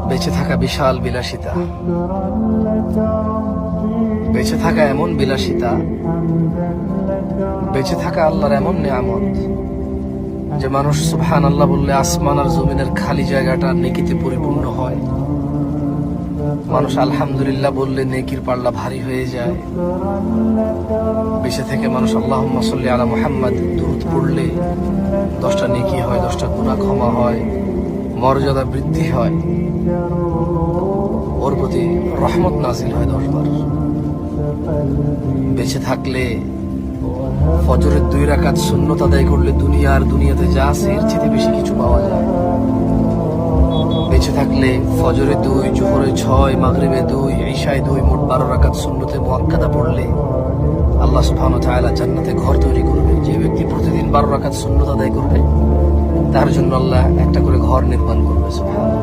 বেঁচে থাকা বিশাল বিলাসিতা, বেঁচে থাকা এমন বিলাসিতা, বেঁচে থাকা আল্লাহর এমন নিয়ামত যে মানুষ সুবহানাল্লাহ বললে আসমান আর জমিনের খালি জায়গাটা নেকিতে পরিপূর্ণ হয়। মানুষ আলহামদুলিল্লাহ বললে নেকির পাল্লা ভারী হয়ে যায়। বেঁচে থেকে মানুষ আল্লাহুম্মা সাল্লি আলা মুহাম্মাদ দুরূদ পড়লে 10টা নেকি হয়, 10টা গুনাহ ক্ষমা হয়, মর্যাদা বৃদ্ধি হয়, ওর প্রতি রহমত নাজিল হয় 10 বার। বেঁচে থাকলে ফজরের 2 রাকাত সুন্নত আদায় করলে দুনিয়াতে যা আছে এর চেয়ে বেশি কিছু পাওয়া যায়। বেঁচে থাকলে ফজরে 2, জোহরে 6, মাগরিবে 2, ইশায় 2, মোট 12 রাকাত সুন্নতে মুআক্কাদা পড়লে আল্লাহ সুবহানাহু ওয়া তাআলা জান্নাতে ঘর তৈরি করবে। যে ব্যক্তি প্রতিদিন 12 রাকাত সুন্নত আদায় করবে তার জন্য আল্লাহ একটা করে ঘর নির্মাণ করবে। সুবহানাল্লাহ।